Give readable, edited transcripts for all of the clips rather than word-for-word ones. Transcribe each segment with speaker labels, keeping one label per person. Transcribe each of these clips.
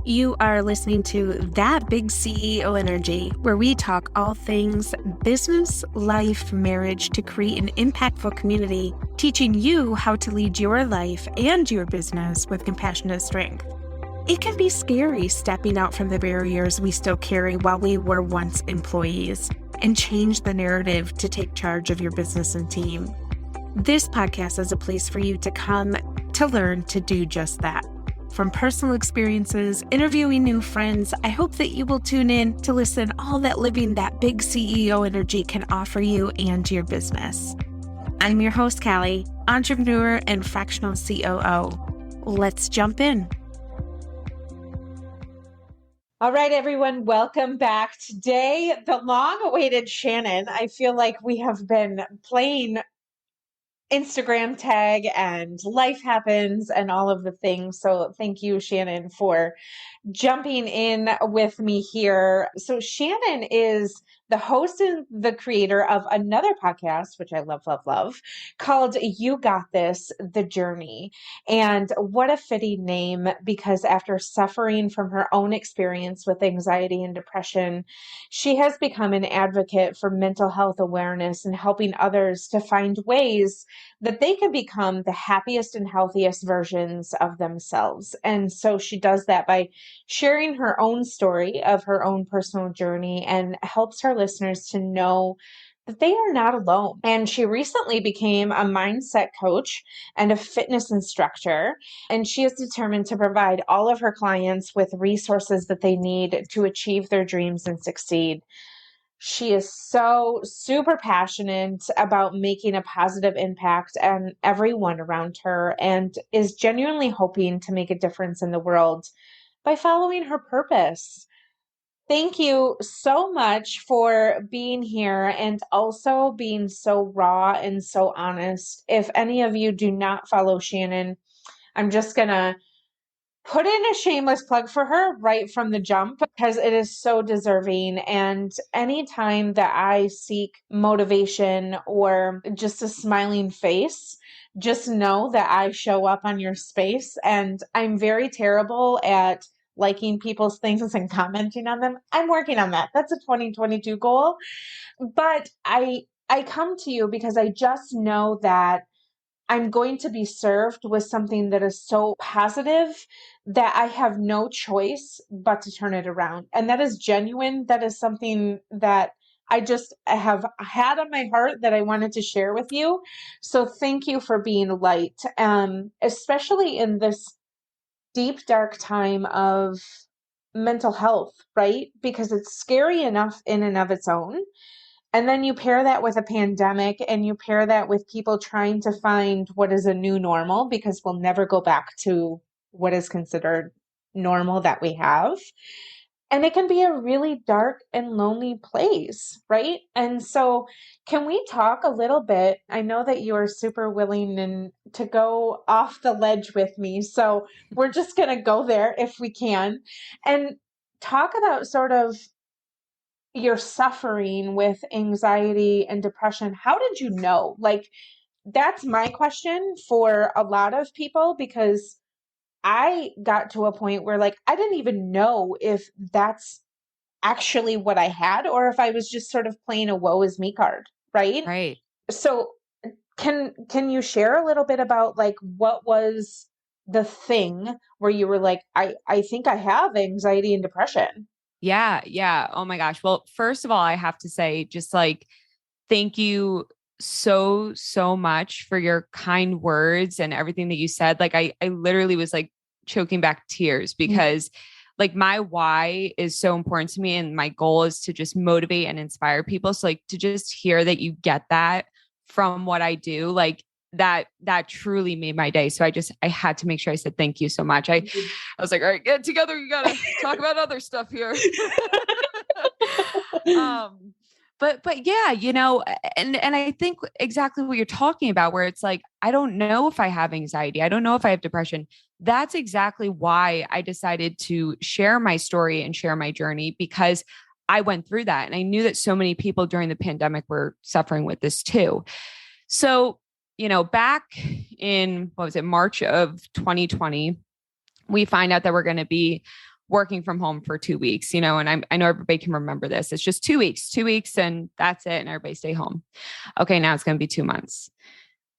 Speaker 1: You are listening to That Big CEO Energy, where we talk all things business, life, marriage to create an impactful community, teaching you how to lead your life and your business with compassionate strength. It can be scary stepping out from the barriers we still carry while we were once employees and change the narrative to take charge of your business and team. This podcast is a place for you to come to learn to do just that. From personal experiences, interviewing new friends, I hope that you will tune in to listen all that living that big CEO energy can offer you and your business. I'm your host, Callie, entrepreneur and fractional COO. Let's jump in.
Speaker 2: All right, everyone, welcome back. Today, the long-awaited Shannon. I feel like we have been playing Instagram tag and life happens and all of the things. So thank you, Shannon, for jumping in with me here. So Shannon is the host and the creator of another podcast, which I love, called You Got This, The Journey. And what a fitting name, because after suffering from her own experience with anxiety and depression, she has become an advocate for mental health awareness and helping others to find ways that they can become the happiest and healthiest versions of themselves. And so she does that by sharing her own story of her own personal journey and helps her listeners to know that they are not alone. And she recently became a mindset coach and a fitness instructor. And she is determined to provide all of her clients with resources that they need to achieve their dreams and succeed. She is so super passionate about making a positive impact on everyone around her and is genuinely hoping to make a difference in the world by following her purpose. Thank you so much for being here and also being so raw and so honest. If any of you do not follow Shannon, I'm just going to put in a shameless plug for her right from the jump because it is so deserving. And anytime that I seek motivation or just a smiling face, just know that I show up on your space. And I'm very terrible at liking people's things and commenting on them. I'm working on that. That's a 2022 goal. But I come to you because I just know that I'm going to be served with something that is so positive that I have no choice but to turn it around. And that is genuine. That is something that I have had on my heart that I wanted to share with you. So thank you for being light, especially in this deep, dark time of mental health, right? Because it's scary enough in and of its own. And then you pair that with a pandemic and you pair that with people trying to find what is a new normal, because we'll never go back to what is considered normal that we have. And it can be a really dark and lonely place, right? And so can we talk a little bit? I know that you are super willing to go off the ledge with me. So we're just going to go there if we can and talk about sort of you're suffering with anxiety and depression. How did you know? Like, that's my question for a lot of people, because I got to a point where like, I didn't even know if that's actually what I had, or if I was just sort of playing a woe is me card. Right.
Speaker 3: Right.
Speaker 2: So can you share a little bit about like, what was the thing where you were like, I think I have anxiety and depression?
Speaker 3: Yeah. Yeah. Oh my gosh. Well, first of all, I have to say just like, thank you so much for your kind words and everything that you said. Like I literally was like choking back tears because like my why is so important to me. And my goal is to just motivate and inspire people. So like to just hear that you get that from what I do, like that truly made my day. So I had to make sure I said, thank you so much. I was like, all right, get together. You got to talk about other stuff here. But yeah, you know, and I think exactly what you're talking about, where it's like, I don't know if I have anxiety. I don't know if I have depression. That's exactly why I decided to share my story and share my journey, because I went through that. And I knew that so many people during the pandemic were suffering with this too. So, you know, back in, March of 2020, we find out that we're going to be working from home for 2 weeks, and I know everybody can remember this. It's just 2 weeks and that's it. And everybody stay home. Okay. Now it's going to be 2 months.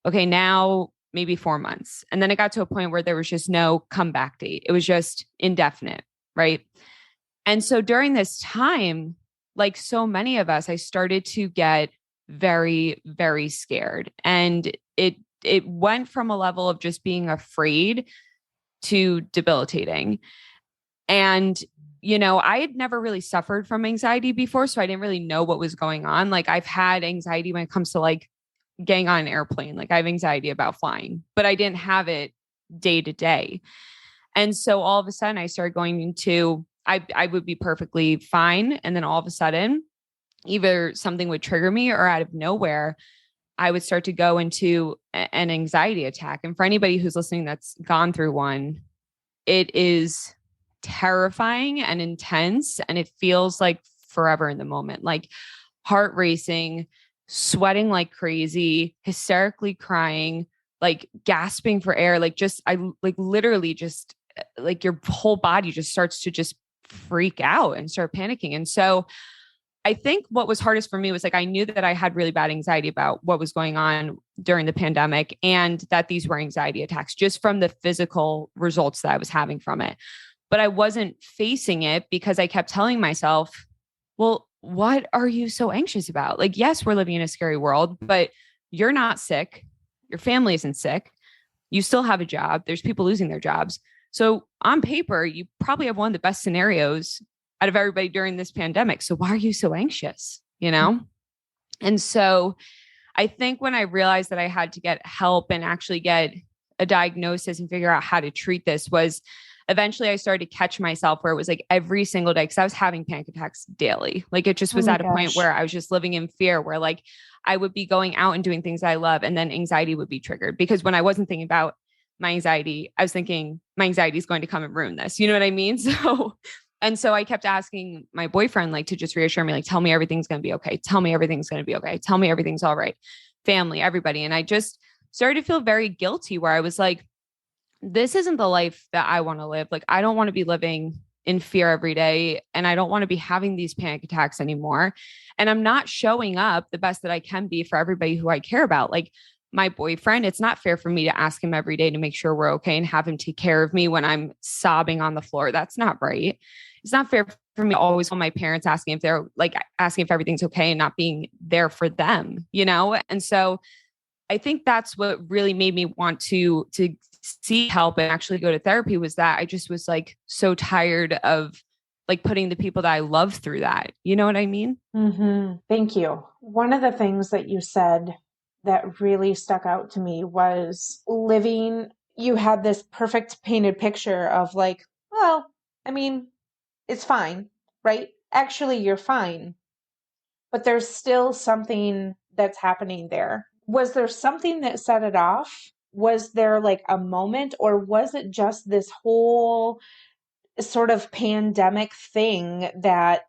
Speaker 3: Okay. Now maybe 4 months. And then it got to a point where there was just no comeback date. It was just indefinite. Right. And so during this time, like so many of us, I started to get very, very scared. And it went from a level of just being afraid to debilitating. And, I had never really suffered from anxiety before, so I didn't really know what was going on. Like I've had anxiety when it comes to like getting on an airplane. Like I have anxiety about flying, but I didn't have it day to day. And so all of a sudden I started going into, I would be perfectly fine. And then all of a sudden, either something would trigger me or out of nowhere, I would start to go into an anxiety attack. And for anybody who's listening that's gone through one, it is terrifying and intense. And it feels like forever in the moment, like heart racing, sweating like crazy, hysterically crying, like gasping for air, I literally just like your whole body just starts to just freak out and start panicking. And so I think what was hardest for me was like, I knew that I had really bad anxiety about what was going on during the pandemic and that these were anxiety attacks just from the physical results that I was having from it. But I wasn't facing it because I kept telling myself, well, what are you so anxious about? Like, yes, we're living in a scary world, but you're not sick. Your family isn't sick. You still have a job. There's people losing their jobs. So on paper, you probably have one of the best scenarios out of everybody during this pandemic. So why are you so anxious? And so I think when I realized that I had to get help and actually get a diagnosis and figure out how to treat this was eventually I started to catch myself where it was like every single day, because I was having panic attacks daily. Like it just was at a point where I was just living in fear, where like I would be going out and doing things I love. And then anxiety would be triggered because when I wasn't thinking about my anxiety, I was thinking my anxiety is going to come and ruin this. You know what I mean? So I kept asking my boyfriend, like, to just reassure me, like, tell me everything's going to be okay. Tell me everything's going to be okay. Tell me everything's all right. Family, everybody. And I just started to feel very guilty where I was like, this isn't the life that I want to live. Like, I don't want to be living in fear every day. And I don't want to be having these panic attacks anymore. And I'm not showing up the best that I can be for everybody who I care about. Like my boyfriend, it's not fair for me to ask him every day to make sure we're okay and have him take care of me when I'm sobbing on the floor. That's not right. It's not fair for me to always call my parents asking if everything's okay and not being there for them, And so I think that's what really made me want to seek help and actually go to therapy, was that I just was like so tired of like putting the people that I love through that. You know what I mean?
Speaker 2: Mm-hmm. Thank you. One of the things that you said that really stuck out to me was you had this perfect painted picture of like, well, I mean, it's fine, right? Actually, you're fine, but there's still something that's happening there. Was there something that set it off? Was there like a moment, or was it just this whole sort of pandemic thing that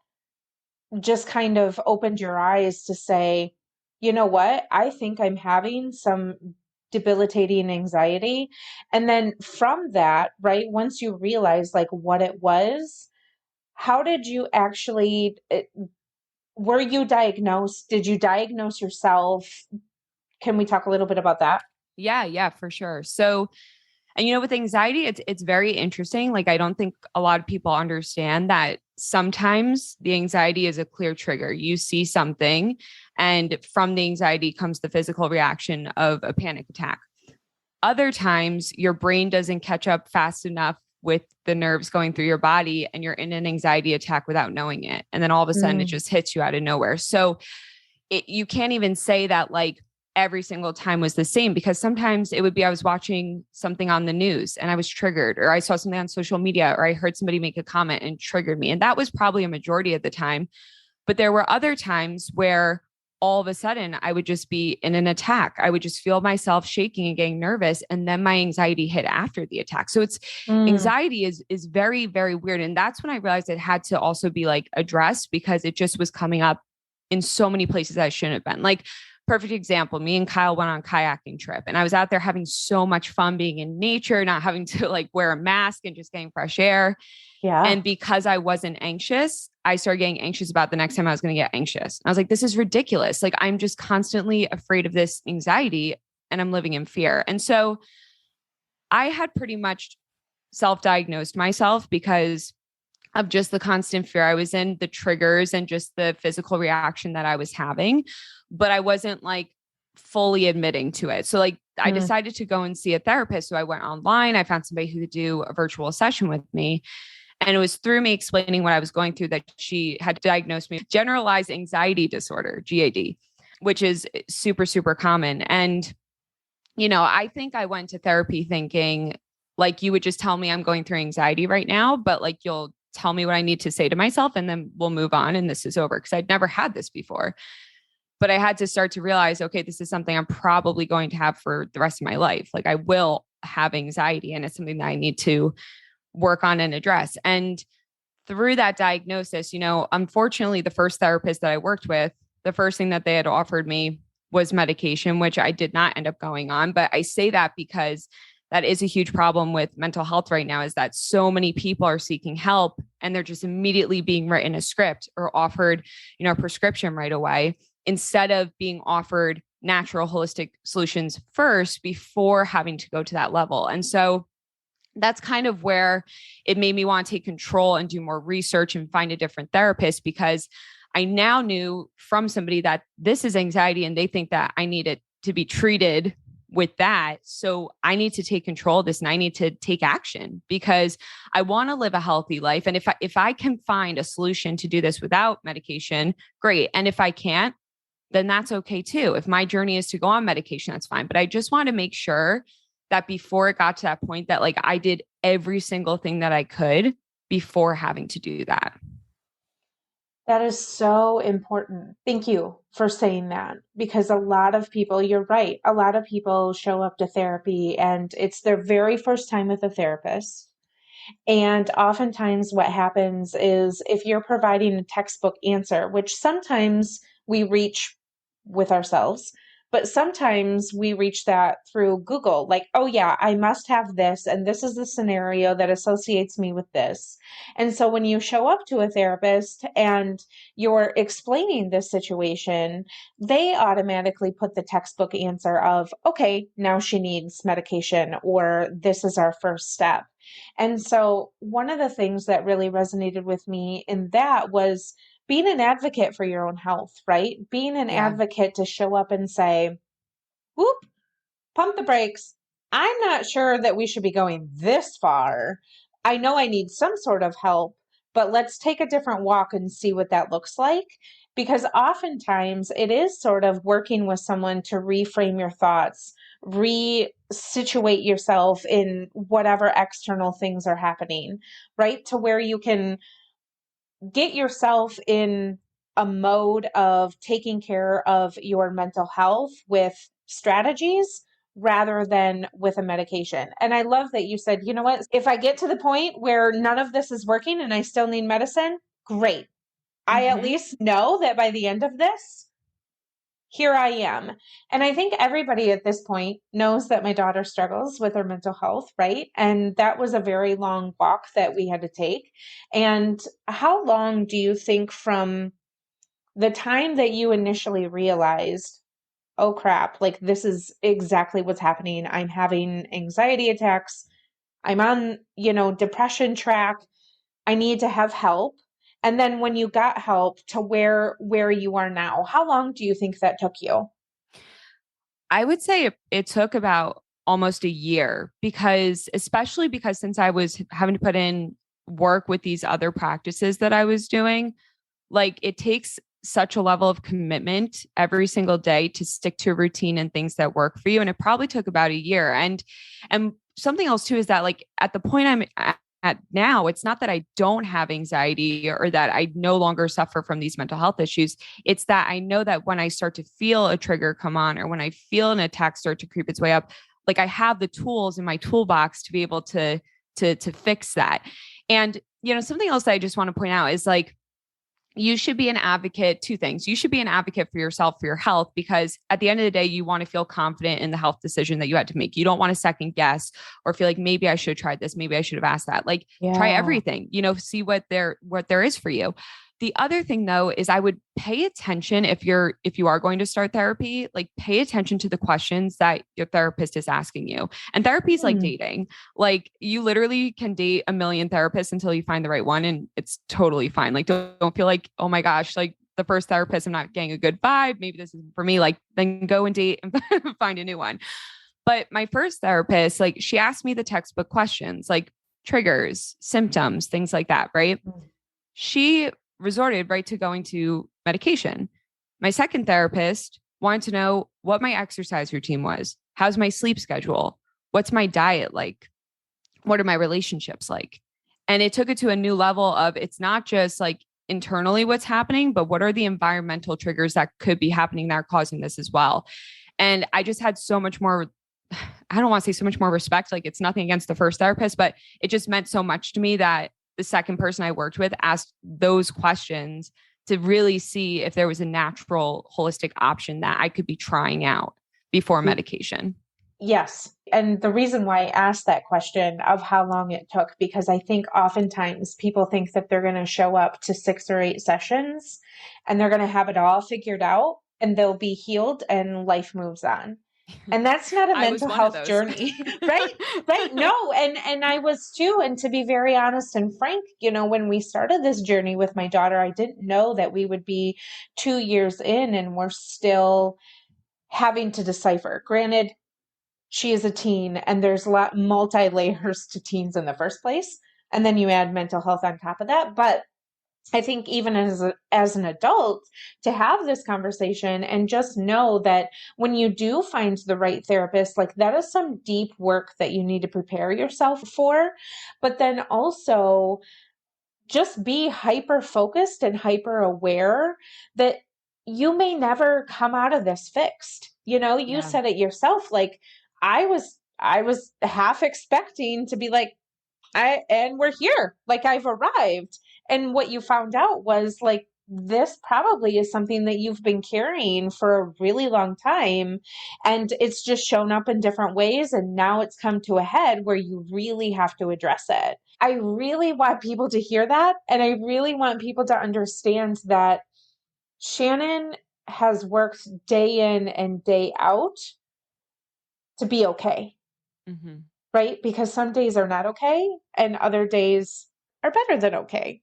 Speaker 2: just kind of opened your eyes to say, you know what? I think I'm having some debilitating anxiety. And then from that, right, once you realize like what it was, how did you actually, were you diagnosed? Did you diagnose yourself? Can we talk a little bit about that?
Speaker 3: Yeah, for sure. So, and with anxiety, it's very interesting. Like, I don't think a lot of people understand that sometimes the anxiety is a clear trigger. You see something, and from the anxiety comes the physical reaction of a panic attack. Other times, your brain doesn't catch up fast enough with the nerves going through your body, and you're in an anxiety attack without knowing it. And then all of a sudden, it just hits you out of nowhere. So you can't even say that like every single time was the same, because sometimes it would be, I was watching something on the news and I was triggered, or I saw something on social media, or I heard somebody make a comment and triggered me. And that was probably a majority of the time. But there were other times where all of a sudden I would just be in an attack. I would just feel myself shaking and getting nervous. And then my anxiety hit after the attack. So it's anxiety is very, very weird. And that's when I realized it had to also be like addressed, because it just was coming up in so many places that I shouldn't have been. Like, perfect example. Me and Kyle went on a kayaking trip and I was out there having so much fun being in nature, not having to like wear a mask and just getting fresh air.
Speaker 2: Yeah.
Speaker 3: And because I wasn't anxious, I started getting anxious about the next time I was going to get anxious. I was like, this is ridiculous. Like, I'm just constantly afraid of this anxiety and I'm living in fear. And so I had pretty much self-diagnosed myself because of just the constant fear I was in, the triggers and just the physical reaction that I was having. But I wasn't like fully admitting to it. So like I decided to go and see a therapist. So I went online, I found somebody who could do a virtual session with me. And it was through me explaining what I was going through that she had diagnosed me with generalized anxiety disorder, GAD, which is super, super common. And, you know, I think I went to therapy thinking like you would just tell me I'm going through anxiety right now, but like you'll tell me what I need to say to myself and then we'll move on and this is over. Cause I'd never had this before, but I had to start to realize, okay, this is something I'm probably going to have for the rest of my life. Like I will have anxiety and it's something that I need to work on and address. And through that diagnosis, you know, unfortunately, the first therapist that I worked with, the first thing that they had offered me was medication, which I did not end up going on. But I say that because that is a huge problem with mental health right now, is that so many people are seeking help and they're just immediately being written a script or offered, you know, a prescription right away, instead of being offered natural holistic solutions first before having to go to that level. And so that's kind of where it made me want to take control and do more research and find a different therapist, because I now knew from somebody that this is anxiety and they think that I need it to be treated with that. So I need to take control of this and I need to take action because I want to live a healthy life. And if I can find a solution to do this without medication, great. And if I can't, then that's okay too. If my journey is to go on medication, that's fine. But I just want to make sure that before it got to that point that like I did every single thing that I could before having to do that.
Speaker 2: That is so important. Thank you for saying that, because a lot of people, you're right, a lot of people show up to therapy and it's their very first time with a therapist. And oftentimes what happens is if you're providing a textbook answer, which sometimes we reach with ourselves, but sometimes we reach that through Google, like, oh yeah, I must have this, and this is the scenario that associates me with this. And so when you show up to a therapist and you're explaining this situation, they automatically put the textbook answer of, okay, now she needs medication, or this is our first step. And so one of the things that really resonated with me in that was being an advocate for your own health, right? Being an
Speaker 3: Yeah.
Speaker 2: advocate to show up and say, whoop, pump the brakes. I'm not sure that we should be going this far. I know I need some sort of help, but let's take a different walk and see what that looks like. Because oftentimes it is sort of working with someone to reframe your thoughts, re-situate yourself in whatever external things are happening, right? To where you can get yourself in a mode of taking care of your mental health with strategies rather than with a medication. And I love that you said, you know what, if I get to the point where none of this is working and I still need medicine, great. I at least know that by the end of this, here I am. And I think everybody at this point knows that my daughter struggles with her mental health, right? And that was a very long walk that we had to take. And how long do you think from the time that you initially realized, oh crap, like this is exactly what's happening? I'm having anxiety attacks. I'm on, depression track. I need to have help. And then when you got help to where you are now, how long do you think that took you?
Speaker 3: I would say it took about almost a year especially because since I was having to put in work with these other practices that I was doing, like it takes such a level of commitment every single day to stick to a routine and things that work for you. And it probably took about a year. And something else too is that like at the point I'm at now, it's not that I don't have anxiety or that I no longer suffer from these mental health issues. It's that I know that when I start to feel a trigger come on, or when I feel an attack start to creep its way up, like I have the tools in my toolbox to be able to fix that. And, something else that I just want to point out is like, you should be an advocate. Two things. You should be an advocate for yourself, for your health, because at the end of the day, you want to feel confident in the health decision that you had to make. You don't want to second guess or feel like maybe I should have tried this. Maybe I should have asked that. Like try
Speaker 2: Yeah.
Speaker 3: everything, see what there is for you. The other thing though, is I would pay attention if you are going to start therapy, like pay attention to the questions that your therapist is asking you. And therapy is like dating. Like you literally can date a million therapists until you find the right one. And it's totally fine. Like don't feel like, oh my gosh, like the first therapist, I'm not getting a good vibe. Maybe this isn't for me. Like then go and date and find a new one. But my first therapist, like she asked me the textbook questions, like triggers, symptoms, things like that. Right. She resorted right to going to medication. My second therapist wanted to know what my exercise routine was. How's my sleep schedule? What's my diet like? What are my relationships like? And it took it to a new level of it's not just like internally what's happening, but what are the environmental triggers that could be happening that are causing this as well? And I just had so much more, I don't want to say so much more respect. Like it's nothing against the first therapist, but it just meant so much to me that the second person I worked with asked those questions to really see if there was a natural holistic option that I could be trying out before medication.
Speaker 2: Yes. And the reason why I asked that question of how long it took, because I think oftentimes people think that they're going to show up to 6 or 8 sessions and they're going to have it all figured out and they'll be healed and life moves on. And that's not a mental health journey, right? Right. No. And I was too. And to be very honest and frank, when we started this journey with my daughter, I didn't know that we would be 2 years in and we're still having to decipher. Granted, she is a teen and there's a lot multi-layers to teens in the first place. And then you add mental health on top of that. But I think even as an adult, to have this conversation and just know that when you do find the right therapist, like that is some deep work that you need to prepare yourself for. But then also just be hyper focused and hyper aware that you may never come out of this fixed. You said it yourself. Like I was half expecting to be like, and we're here, like I've arrived. And what you found out was like, this probably is something that you've been carrying for a really long time. And it's just shown up in different ways. And now it's come to a head where you really have to address it. I really want people to hear that. And I really want people to understand that Shannon has worked day in and day out to be okay. Mm-hmm. Right? Because some days are not okay and other days are better than okay.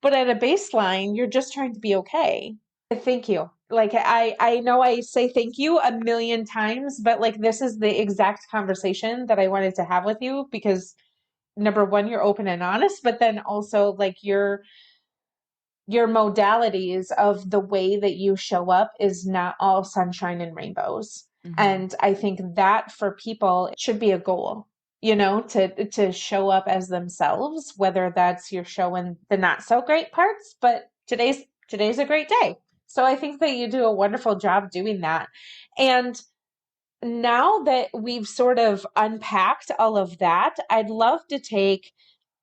Speaker 2: But at a baseline, you're just trying to be okay. Thank you. Like I know I say thank you a million times, but like this is the exact conversation that I wanted to have with you because number one, you're open and honest, but then also like your modalities of the way that you show up is not all sunshine and rainbows. Mm-hmm. And I think that for people, it should be a goal, to show up as themselves, whether that's you're showing the not so great parts, but today's a great day. So I think that you do a wonderful job doing that. And now that we've sort of unpacked all of that, I'd love to take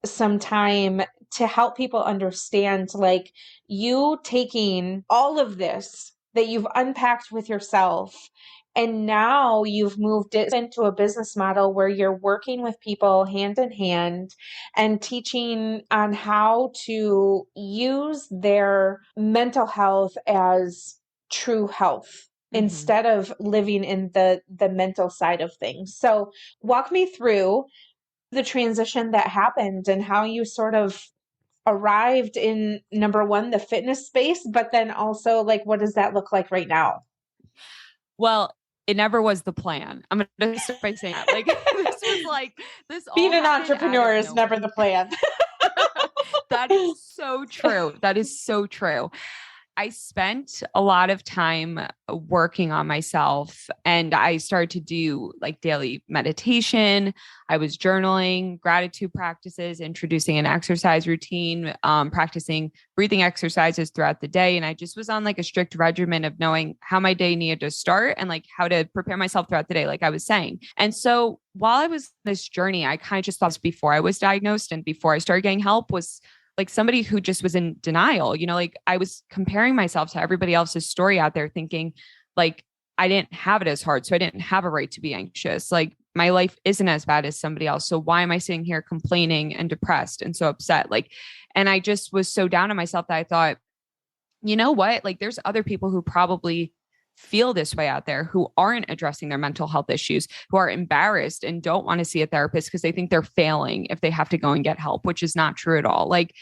Speaker 2: some time to help people understand, like you taking all of this that you've unpacked with yourself and now you've moved it into a business model where you're working with people hand in hand and teaching on how to use their mental health as true health. Mm-hmm. Instead of living in the mental side of things. So walk me through the transition that happened and how you sort of arrived in number one, the fitness space, but then also like, what does that look like right now?
Speaker 3: Well, it never was the plan. I'm going to start by saying that. Like, this was like, this
Speaker 2: being an entrepreneur is never the plan.
Speaker 3: That is so true. That is so true. I spent a lot of time working on myself and I started to do like daily meditation. I was journaling, gratitude practices, introducing an exercise routine, practicing breathing exercises throughout the day. And I just was on like a strict regimen of knowing how my day needed to start and like how to prepare myself throughout the day, like I was saying. And so while I was on this journey, I kind of just thought before I was diagnosed and before I started getting help was like somebody who just was in denial, like I was comparing myself to everybody else's story out there thinking like I didn't have it as hard. So I didn't have a right to be anxious. Like my life isn't as bad as somebody else. So why am I sitting here complaining and depressed and so upset? Like, and I just was so down on myself that I thought, you know what? Like there's other people who probably feel this way out there who aren't addressing their mental health issues, who are embarrassed and don't want to see a therapist because they think they're failing if they have to go and get help, which is not true at all. Like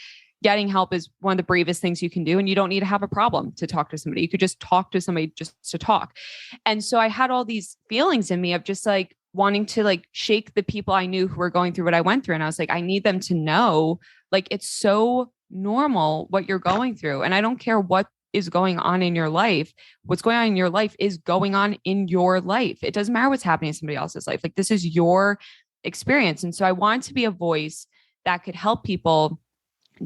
Speaker 3: getting help is one of the bravest things you can do. And you don't need to have a problem to talk to somebody. You could just talk to somebody just to talk. And so I had all these feelings in me of just like wanting to like shake the people I knew who were going through what I went through. And I was like, I need them to know, like, it's so normal what you're going through. And I don't care what is going on in your life. What's going on in your life is going on in your life. It doesn't matter what's happening in somebody else's life. Like this is your experience. And so I wanted to be a voice that could help people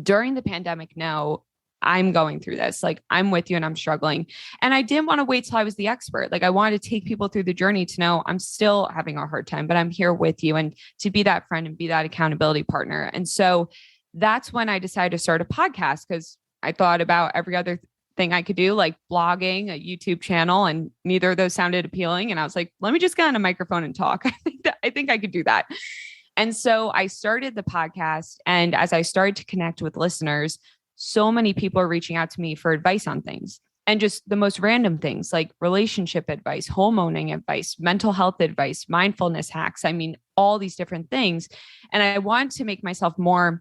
Speaker 3: during the pandemic know I'm going through this. Like I'm with you and I'm struggling. And I didn't want to wait till I was the expert. Like I wanted to take people through the journey to know I'm still having a hard time, but I'm here with you and to be that friend and be that accountability partner. And so that's when I decided to start a podcast because I thought about every other thing I could do, like blogging, a YouTube channel, and neither of those sounded appealing. And I was like, let me just get on a microphone and talk. I think I could do that. And so I started the podcast. And as I started to connect with listeners, so many people are reaching out to me for advice on things and just the most random things like relationship advice, homeowning advice, mental health advice, mindfulness hacks. I mean, all these different things. And I wanted to make myself more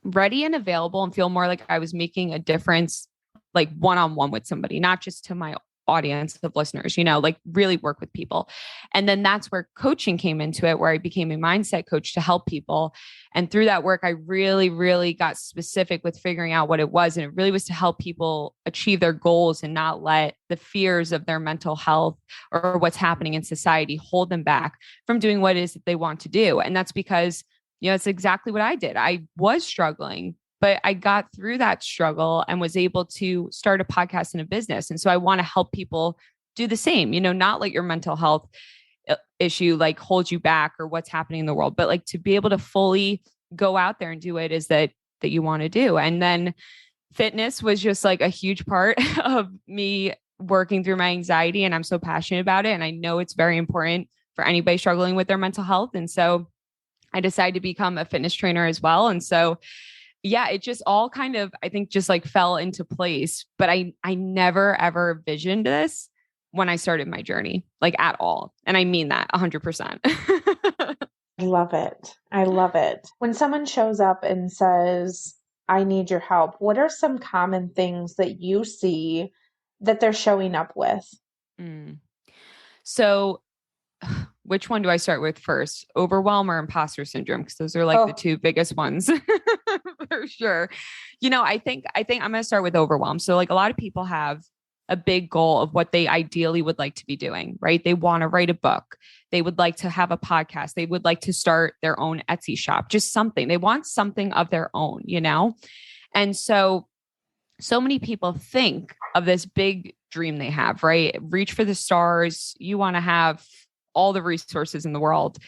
Speaker 3: ready and available and feel more like I was making a difference, like one-on-one with somebody, not just to my audience of listeners, like really work with people. And then that's where coaching came into it, where I became a mindset coach to help people. And through that work, I really, really got specific with figuring out what it was. And it really was to help people achieve their goals and not let the fears of their mental health or what's happening in society hold them back from doing what it is that they want to do. And that's because, it's exactly what I did. I was struggling, but I got through that struggle and was able to start a podcast and a business. And so I want to help people do the same, not let your mental health issue like hold you back or what's happening in the world, but like to be able to fully go out there and do what it is that you want to do. And then fitness was just like a huge part of me working through my anxiety. And I'm so passionate about it. And I know it's very important for anybody struggling with their mental health. And so I decided to become a fitness trainer as well. And so yeah, it just all kind of, I think, just like fell into place. But I never, ever visioned this when I started my journey, like at all. And I mean that 100%.
Speaker 2: I love it. I love it. When someone shows up and says, I need your help, what are some common things that you see that they're showing up with?
Speaker 3: So which one do I start with first? Overwhelm or imposter syndrome? Because those are like the two biggest ones for sure. I think I'm going to start with overwhelm. So like a lot of people have a big goal of what they ideally would like to be doing, right? They want to write a book. They would like to have a podcast. They would like to start their own Etsy shop, just something. They want something of their own, And so many people think of this big dream they have, right? Reach for the stars. You want to have all the resources in the world,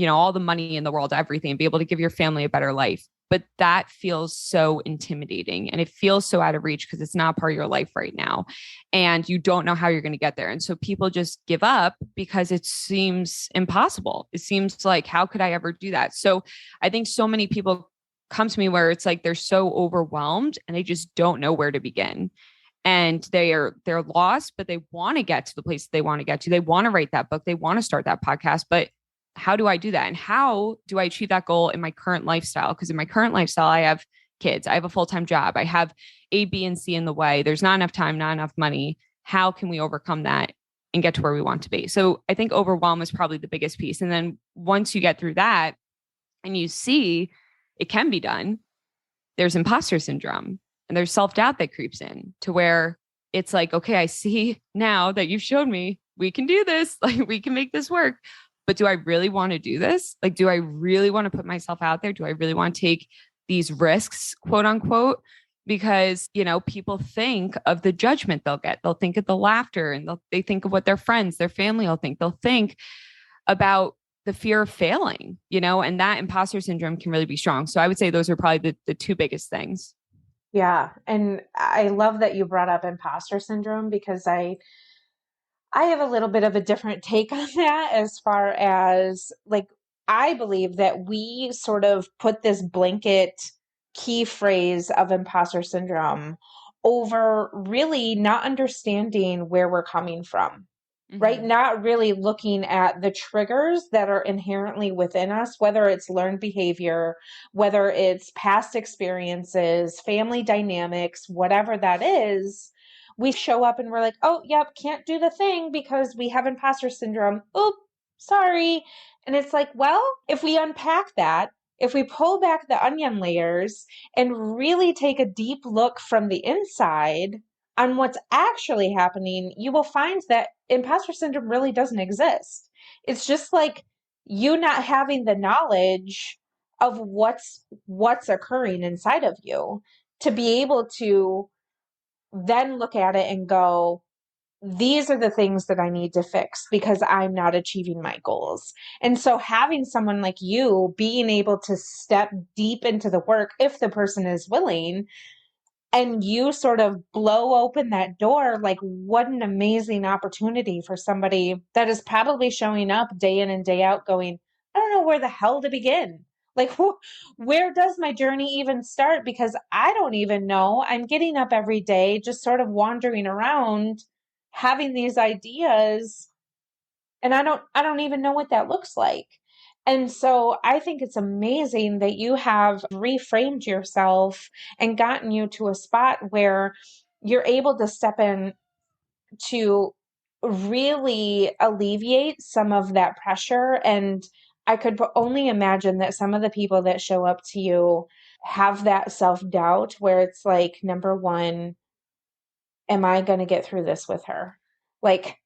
Speaker 3: all the money in the world, everything, and be able to give your family a better life. But that feels so intimidating and it feels so out of reach because it's not part of your life right now. And you don't know how you're going to get there. And so people just give up because it seems impossible. It seems like, how could I ever do that? So I think so many people come to me where it's like, they're so overwhelmed and they just don't know where to begin. And they're lost, but they want to get to the place they want to get to. They want to write that book. They want to start that podcast, but how do I do that? And how do I achieve that goal in my current lifestyle? Because in my current lifestyle, I have kids, I have a full-time job, I have A, B, and C in the way. There's not enough time, not enough money. How can we overcome that and get to where we want to be? So I think overwhelm is probably the biggest piece. And then once you get through that and you see it can be done, there's imposter syndrome. And there's self-doubt that creeps in to where it's like, okay, I see now that you've showed me we can do this. Like we can make this work. But do I really want to do this? Like, do I really want to put myself out there? Do I really want to take these risks, quote unquote? Because, people think of the judgment they'll get. They'll think of the laughter and they think of what their friends, their family will think. They'll think about the fear of failing, and that imposter syndrome can really be strong. So I would say those are probably the two biggest things.
Speaker 2: Yeah. And I love that you brought up imposter syndrome because I have a little bit of a different take on that as far as like, I believe that we sort of put this blanket key phrase of imposter syndrome over really not understanding where we're coming from, right?
Speaker 3: Mm-hmm.
Speaker 2: Not really looking at the triggers that are inherently within us, whether it's learned behavior, whether it's past experiences, family dynamics, whatever that is. We show up and we're like, oh, yep, can't do the thing because we have imposter syndrome. Oop, sorry. And it's like, well, if we unpack that, if we pull back the onion layers and really take a deep look from the inside on what's actually happening, you will find that imposter syndrome really doesn't exist. It's just like you not having the knowledge of what's occurring inside of you to be able to then look at it and go, these are the things that I need to fix because I'm not achieving my goals. And so having someone like you being able to step deep into the work, if the person is willing, and you sort of blow open that door, like what an amazing opportunity for somebody that is probably showing up day in and day out going, I don't know where the hell to begin. Like, where does my journey even start? Because I don't even know. I'm getting up every day, just sort of wandering around, having these ideas, and I don't even know what that looks like. And so I think it's amazing that you have reframed yourself and gotten you to a spot where you're able to step in to really alleviate some of that pressure. And I could only imagine that some of the people that show up to you have that self-doubt where it's like, number one, am I going to get through this with her? Like,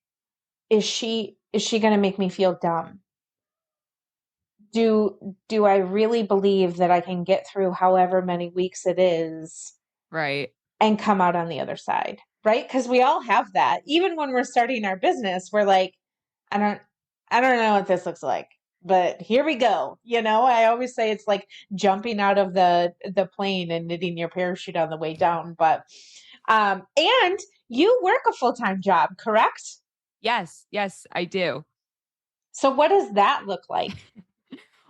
Speaker 2: is she going to make me feel dumb? Do I really believe that I can get through however many weeks it is
Speaker 3: Right.
Speaker 2: and come out on the other side, right? Because we all have that. Even when we're starting our business, we're like, I don't I don't know what this looks like, but here we go. I always say it's like jumping out of the plane and knitting your parachute on the way down. But and you work a full-time job, correct?
Speaker 3: Yes. Yes, I do.
Speaker 2: So what does that look like?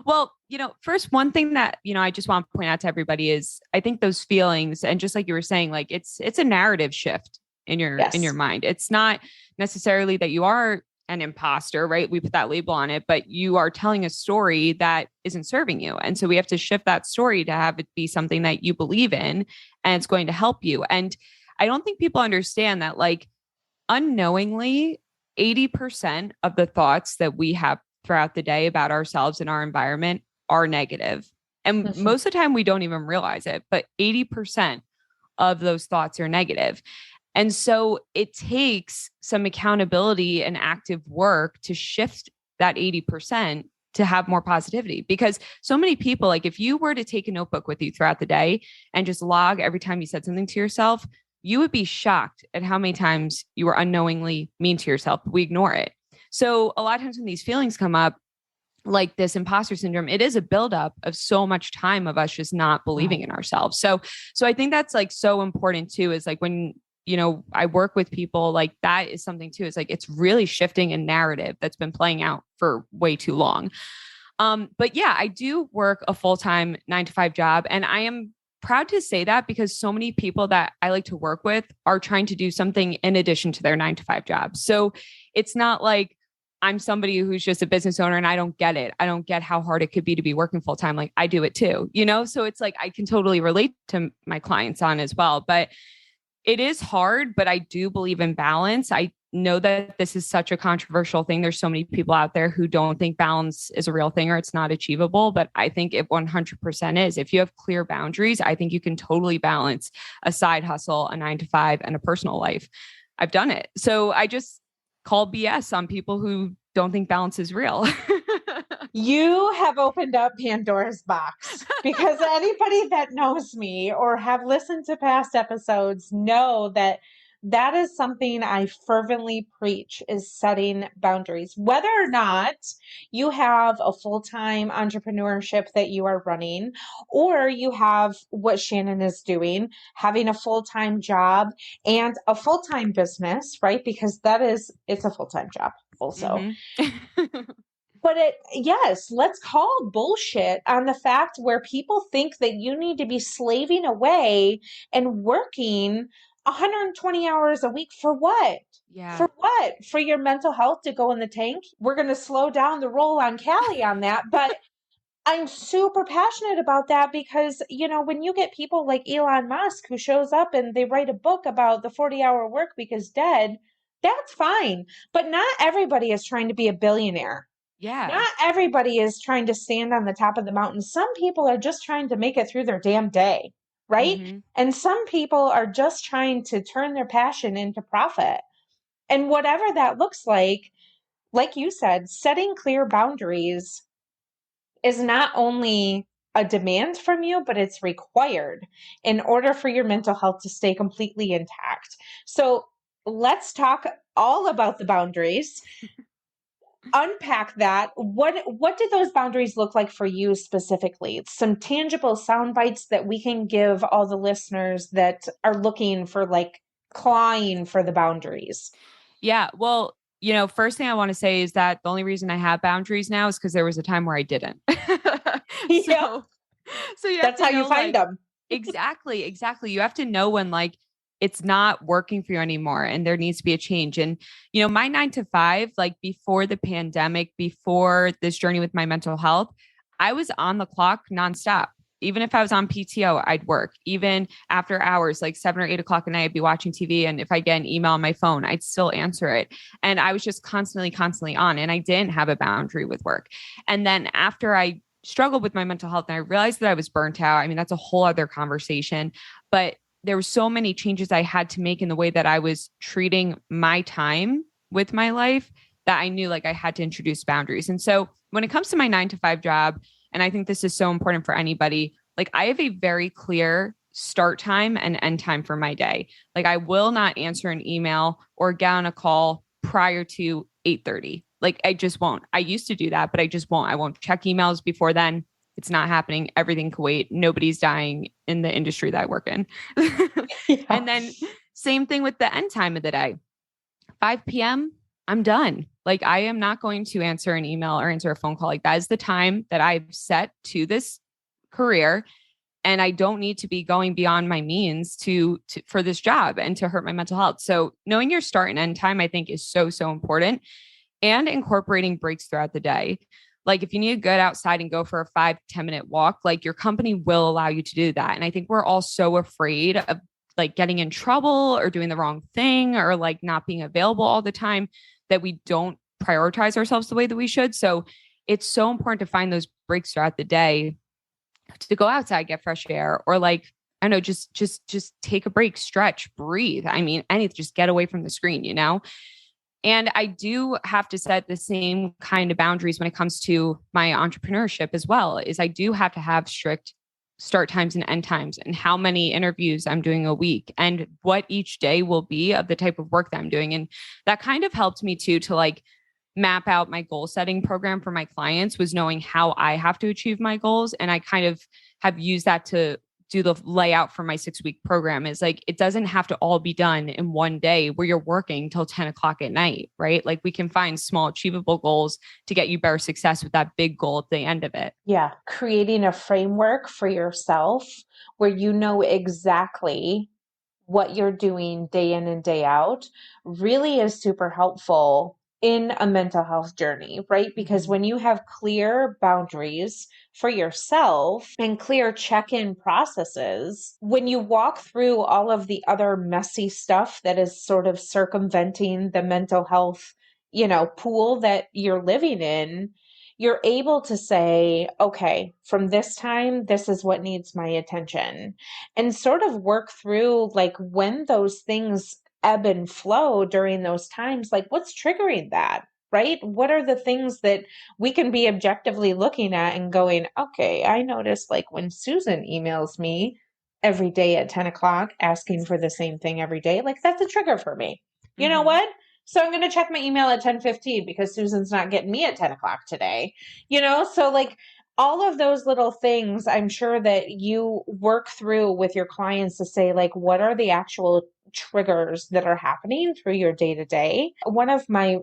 Speaker 3: Well, first, one thing that, I just want to point out to everybody is I think those feelings, and just like you were saying, like it's a narrative shift in your
Speaker 2: Yes.
Speaker 3: mind. It's not necessarily that you are an imposter, right? We put that label on it, but you are telling a story that isn't serving you. And so we have to shift that story to have it be something that you believe in and it's going to help you. And I don't think people understand that, like, unknowingly, 80% of the thoughts that we have throughout the day about ourselves and our environment are negative. And
Speaker 2: Mhm.
Speaker 3: most of the time, we don't even realize it, but 80% of those thoughts are negative. And so it takes some accountability and active work to shift that 80% to have more positivity. Because so many people, like if you were to take a notebook with you throughout the day and just log every time you said something to yourself, you would be shocked at how many times you were unknowingly mean to yourself. We ignore it. So a lot of times when these feelings come up, like this imposter syndrome, it is a buildup of so much time of us just not believing in ourselves. So I think that's like so important too, is like when, I work with people, like that is something too. It's like, it's really shifting a narrative that's been playing out for way too long. But yeah, I do work a full-time 9 to 5 job, and I am proud to say that because so many people that I like to work with are trying to do something in addition to their 9 to 5 job. So it's not like I'm somebody who's just a business owner and I don't get it. I don't get how hard it could be to be working full time. Like I do it too, So it's like I can totally relate to my clients on as well. But it is hard, but I do believe in balance. I know that this is such a controversial thing. There's so many people out there who don't think balance is a real thing or it's not achievable, but I think it 100% is. If you have clear boundaries, I think you can totally balance a side hustle, a 9 to 5, and a personal life. I've done it. So I just call BS on people who don't think balance is real.
Speaker 2: You have opened up Pandora's box because anybody that knows me or have listened to past episodes know that that is something I fervently preach, is setting boundaries. Whether or not you have a full-time entrepreneurship that you are running, or you have what Shannon is doing, having a full-time job and a full-time business, right? Because it's a full-time job also.
Speaker 3: Mm-hmm.
Speaker 2: But yes, let's call bullshit on the fact where people think that you need to be slaving away and working 120 hours a week for what?
Speaker 3: Yeah.
Speaker 2: For what? For your mental health to go in the tank? We're going to slow down the roll on Callie on that. But I'm super passionate about that because, when you get people like Elon Musk who shows up and they write a book about the 40-hour work week is dead, that's fine. But not everybody is trying to be a billionaire.
Speaker 3: Yeah.
Speaker 2: Not everybody is trying to stand on the top of the mountain. Some people are just trying to make it through their damn day, right?
Speaker 3: Mm-hmm.
Speaker 2: And some people are just trying to turn their passion into profit. And whatever that looks like you said, setting clear boundaries is not only a demand from you, but it's required in order for your mental health to stay completely intact. So let's talk all about the boundaries. Unpack that. What do those boundaries look like for you specifically? Some tangible sound bites that we can give all the listeners that are looking for, like, clawing for the boundaries.
Speaker 3: Yeah. Well, first thing I want to say is that the only reason I have boundaries now is because there was a time where I didn't.
Speaker 2: Yep,
Speaker 3: so, so you have
Speaker 2: that's
Speaker 3: to
Speaker 2: how you
Speaker 3: know,
Speaker 2: find
Speaker 3: like,
Speaker 2: them.
Speaker 3: exactly, exactly. You have to know when, like, it's not working for you anymore and there needs to be a change. And, my 9 to 5, like before the pandemic, before this journey with my mental health, I was on the clock nonstop. Even if I was on PTO, I'd work. Even after hours, like 7 or 8 o'clock at night, I'd be watching TV. And if I get an email on my phone, I'd still answer it. And I was just constantly, constantly on. And I didn't have a boundary with work. And then after I struggled with my mental health and I realized that I was burnt out, I mean, that's a whole other conversation. But there were so many changes I had to make in the way that I was treating my time with my life that I knew like I had to introduce boundaries. And so when it comes to my 9 to 5 job, and I think this is so important for anybody, like I have a very clear start time and end time for my day. Like I will not answer an email or get on a call prior to 8:30. Like I just won't. I used to do that, but I just won't. I won't check emails before then. It's not happening. Everything can wait. Nobody's dying in the industry that I work in.
Speaker 2: Yeah.
Speaker 3: And then same thing with the end time of the day. 5 p.m., I'm done. Like I am not going to answer an email or answer a phone call. Like that is the time that I've set to this career. And I don't need to be going beyond my means to for this job and to hurt my mental health. So knowing your start and end time, I think is so, so important, and incorporating breaks throughout the day. Like if you need to get outside and go for a 5 to 10 minute walk, like your company will allow you to do that. And I think we're all so afraid of like getting in trouble or doing the wrong thing or like not being available all the time that we don't prioritize ourselves the way that we should. So it's so important to find those breaks throughout the day to go outside, get fresh air, or like, I don't know, just take a break, stretch, breathe. I mean, anything, just get away from the screen. And I do have to set the same kind of boundaries when it comes to my entrepreneurship as well, is I do have to have strict start times and end times and how many interviews I'm doing a week and what each day will be of the type of work that I'm doing. And that kind of helped me too, to like map out my goal setting program for my clients, was knowing how I have to achieve my goals. And I kind of have used that to do the layout for my 6 week program. Is like, it doesn't have to all be done in one day where you're working till 10 o'clock at night, right? Like we can find small achievable goals to get you better success with that big goal at the end of it.
Speaker 2: Yeah. Creating a framework for yourself where you know exactly what you're doing day in and day out really is super helpful in a mental health journey, right? Because
Speaker 3: Mm-hmm.
Speaker 2: when you have clear boundaries for yourself and clear check-in processes, when you walk through all of the other messy stuff that is sort of circumventing the mental health, pool that you're living in, you're able to say, okay, from this time, this is what needs my attention, and sort of work through like when those things ebb and flow during those times, like what's triggering that, right? What are the things that we can be objectively looking at and going, okay, I notice like when Susan emails me every day at 10 o'clock asking for the same thing every day, like that's a trigger for me. You know what? So I'm going to check my email at 10:15 because Susan's not getting me at 10 o'clock today. So like all of those little things, I'm sure that you work through with your clients to say, like, what are the actual triggers that are happening through your day to day? One of my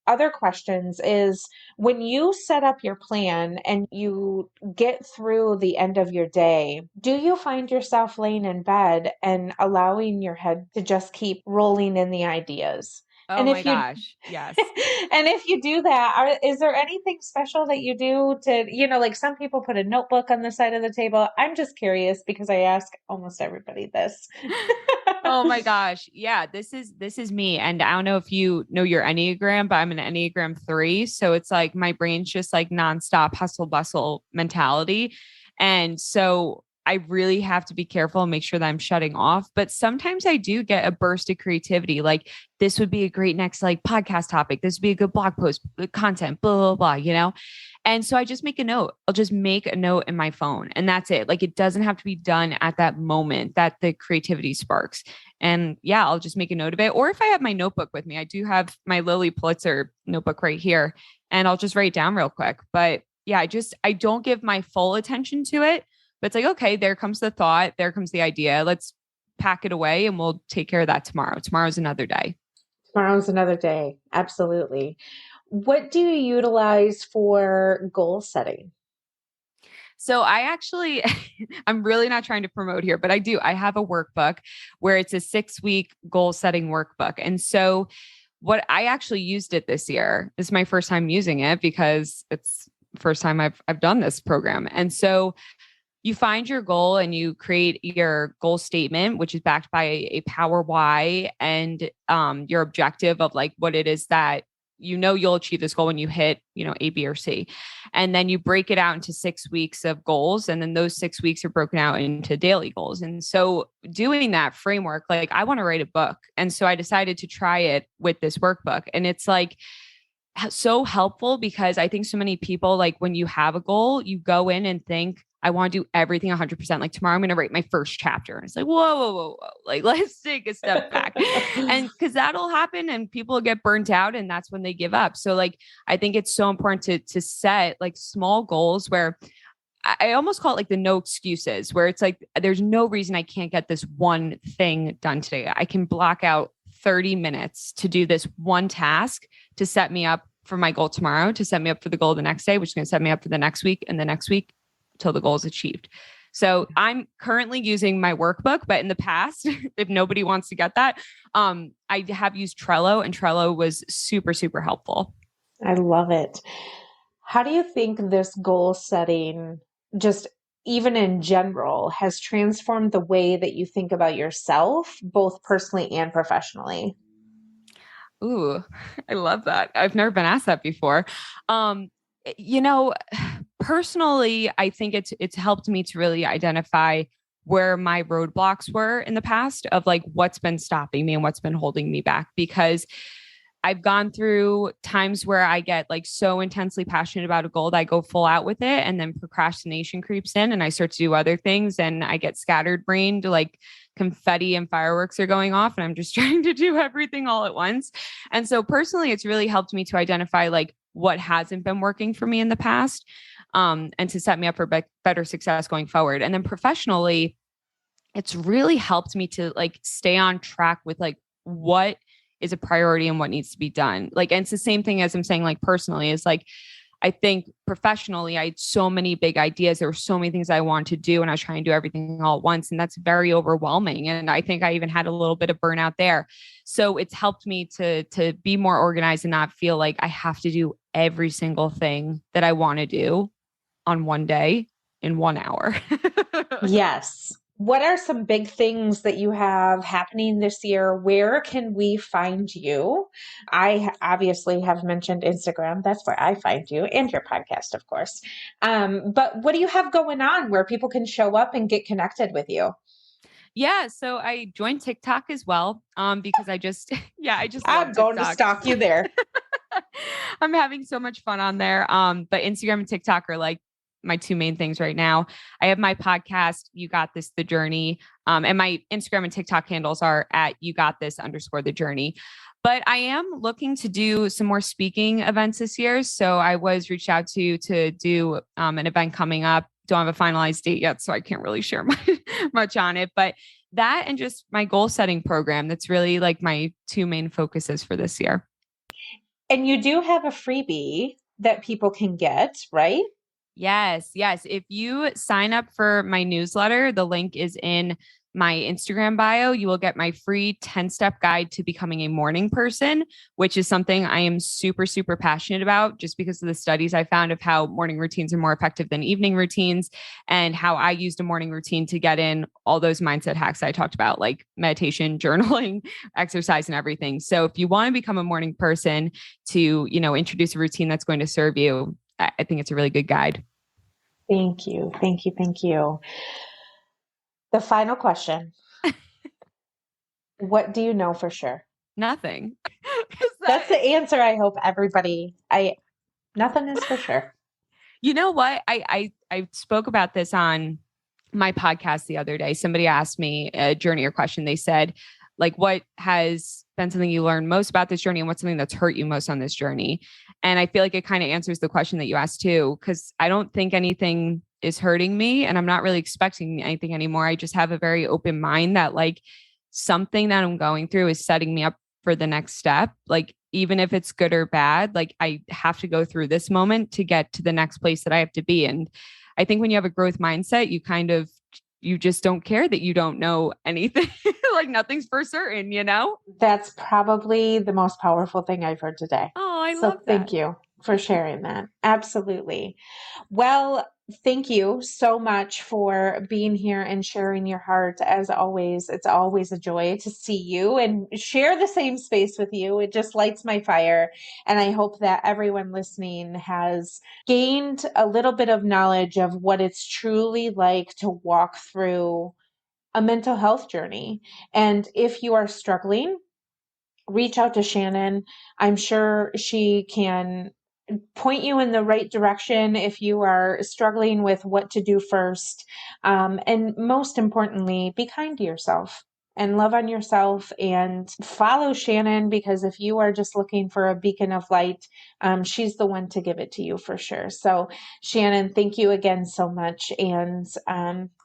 Speaker 2: other questions is when you set up your plan and you get through the end of your day, do you find yourself laying in bed and allowing your head to just keep rolling in the ideas?
Speaker 3: Oh
Speaker 2: And
Speaker 3: my
Speaker 2: if you
Speaker 3: gosh. Yes.
Speaker 2: and if you do that, is there anything special that you do to, like some people put a notebook on the side of the table? I'm just curious because I ask almost everybody this.
Speaker 3: Oh my gosh. Yeah, this is me. And I don't know if you know your Enneagram, but I'm an Enneagram 3. So it's like my brain's just like nonstop hustle bustle mentality. And so I really have to be careful and make sure that I'm shutting off. But sometimes I do get a burst of creativity. Like this would be a great next like podcast topic. This would be a good blog post, content, blah, blah, blah. And so I just make a note. I'll just make a note in my phone and that's it. Like it doesn't have to be done at that moment that the creativity sparks. And yeah, I'll just make a note of it. Or if I have my notebook with me, I do have my Lily Pulitzer notebook right here and I'll just write it down real quick. But yeah, I don't give my full attention to it, but it's like, okay, there comes the thought. There comes the idea. Let's pack it away and we'll take care of that tomorrow. Tomorrow's another day.
Speaker 2: Tomorrow's another day. Absolutely. What do you utilize for goal setting?
Speaker 3: So I actually, I'm really not trying to promote here, but I have a workbook where it's a 6-week goal setting workbook. And so what I actually used it this year, this is my first time using it because it's the first time I've done this program. And so you find your goal and you create your goal statement, which is backed by a power why and your objective of like what it is that you'll achieve this goal when you hit, A, B, or C. And then you break it out into 6 weeks of goals. And then those 6 weeks are broken out into daily goals. And so doing that framework, like I want to write a book. And so I decided to try it with this workbook. And it's like, so helpful because I think so many people, like when you have a goal, you go in and think, I want to do everything 100%. Like tomorrow I'm going to write my first chapter. It's like, whoa, whoa, whoa, whoa. Like, let's take a step back. And because that'll happen and people get burnt out and that's when they give up. So like, I think it's so important to set like small goals where I almost call it like the no excuses, where it's like, there's no reason I can't get this one thing done today. I can block out 30 minutes to do this one task to set me up for my goal tomorrow, to set me up for the goal the next day, which is going to set me up for the next week and the next week till the goal is achieved. So I'm currently using my workbook, but in the past, if nobody wants to get that, I have used Trello and Trello was super, super helpful.
Speaker 2: I love it. How do you think this goal setting, just even in general, has transformed the way that you think about yourself, both personally and professionally?
Speaker 3: Ooh, I love that. I've never been asked that before. You know, personally, I think it's helped me to really identify where my roadblocks were in the past of like what's been stopping me and what's been holding me back because I've gone through times where I get like so intensely passionate about a goal that I go full out with it and then procrastination creeps in and I start to do other things and I get scattered brained, like confetti and fireworks are going off and I'm just trying to do everything all at once. And so personally, it's really helped me to identify like what hasn't been working for me in the past and to set me up for better success going forward. And then professionally, it's really helped me to like stay on track with like what is a priority and what needs to be done. Like, and it's the same thing as I'm saying, like personally is like, I think professionally, I had so many big ideas. There were so many things I wanted to do and I was trying to do everything all at once. And that's very overwhelming. And I think I even had a little bit of burnout there. So it's helped me to be more organized and not feel like I have to do every single thing that I want to do on one day in 1 hour.
Speaker 2: Yes. What are some big things that you have happening this year? Where can we find you? I obviously have mentioned Instagram. That's where I find you and your podcast, of course. But what do you have going on where people can show up and get connected with you?
Speaker 3: Yeah, so I joined TikTok as well because I just I just love
Speaker 2: I'm going to
Speaker 3: TikTok.
Speaker 2: stalk you there.
Speaker 3: I'm having so much fun on there. But Instagram and TikTok are like my two main things right now. I have my podcast, You Got This, The Journey. And my Instagram and TikTok handles are at You Got This _ The Journey. But I am looking to do some more speaking events this year. So I was reached out to do an event coming up. Don't have a finalized date yet, so I can't really share much on it. But that and just my goal setting program, that's really like my two main focuses for this year.
Speaker 2: And you do have a freebie that people can get, right?
Speaker 3: Yes. If you sign up for my newsletter, the link is in my Instagram bio. You will get my free 10-step guide to becoming a morning person, which is something I am super, super passionate about, just because of the studies I found of how morning routines are more effective than evening routines, and how I used a morning routine to get in all those mindset hacks I talked about, like meditation, journaling, exercise, and everything. So if you want to become a morning person to, introduce a routine that's going to serve you, I think it's a really good guide.
Speaker 2: Thank you. The final question. What do you know for sure?
Speaker 3: Nothing.
Speaker 2: That's the answer. I hope nothing is for sure.
Speaker 3: You know what? I spoke about this on my podcast the other day. Somebody asked me a journey or question. They said, like, what has been something you learned most about this journey, and what's something that's hurt you most on this journey? And I feel like it kind of answers the question that you asked too, because I don't think anything is hurting me, and I'm not really expecting anything anymore. I just have a very open mind that, like, something that I'm going through is setting me up for the next step. Like, even if it's good or bad, like, I have to go through this moment to get to the next place that I have to be. And I think when you have a growth mindset, you just don't care that you don't know anything. Like, nothing's for certain,
Speaker 2: That's probably the most powerful thing I've heard today.
Speaker 3: Oh, I love that.
Speaker 2: Thank you for sharing that. Absolutely. Well, thank you so much for being here and sharing your heart. As always, it's always a joy to see you and share the same space with you. It just lights my fire. And I hope that everyone listening has gained a little bit of knowledge of what it's truly like to walk through a mental health journey. And if you are struggling, reach out to Shannon. I'm sure she can point you in the right direction if you are struggling with what to do first. And most importantly, be kind to yourself and love on yourself, and follow Shannon, because if you are just looking for a beacon of light, she's the one to give it to you for sure. So Shannon, thank you again so much. And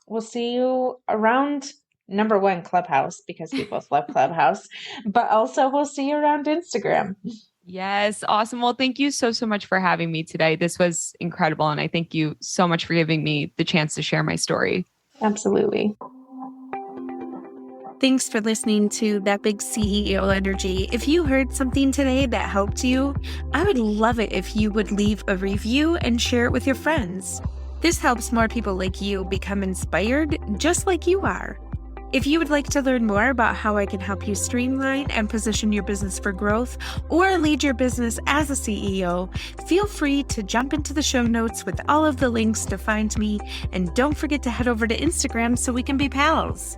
Speaker 2: we'll see you around, number one, Clubhouse, because we both love Clubhouse, but also we'll see you around Instagram.
Speaker 3: Yes. Awesome. Well, thank you so much for having me today. This was incredible. And I thank you so much for giving me the chance to share my story.
Speaker 2: Absolutely.
Speaker 1: Thanks for listening to That Big CEO Energy. If you heard something today that helped you, I would love it if you would leave a review and share it with your friends. This helps more people like you become inspired just like you are. If you would like to learn more about how I can help you streamline and position your business for growth, or lead your business as a CEO, feel free to jump into the show notes with all of the links to find me, and don't forget to head over to Instagram so we can be pals.